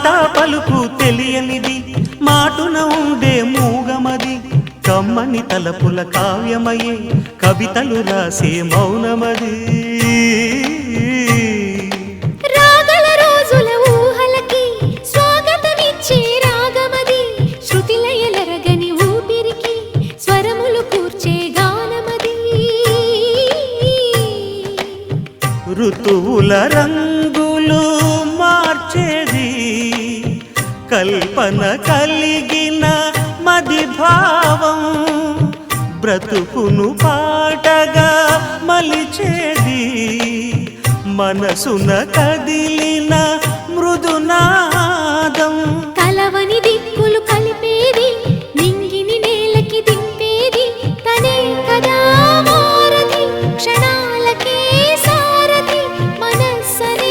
మాట పలుకు తెలియనిది మాటున ఉండే మూగమది కమ్మని తలపుల కావ్యమయే కవితలు రాసే మౌనమది రాగల రోజుల ఊహలకి స్వాగతమిచ్చే రాగమది శృతిలయలరగని ఊపిరికి స్వరములు కూర్చే గానమది ఋతువుల రంగులు మార్చేది కల్పన కలిగిన మది భావం బ్రతుకును పాటగా మలిచేది మనసున కదిలిన మృదునా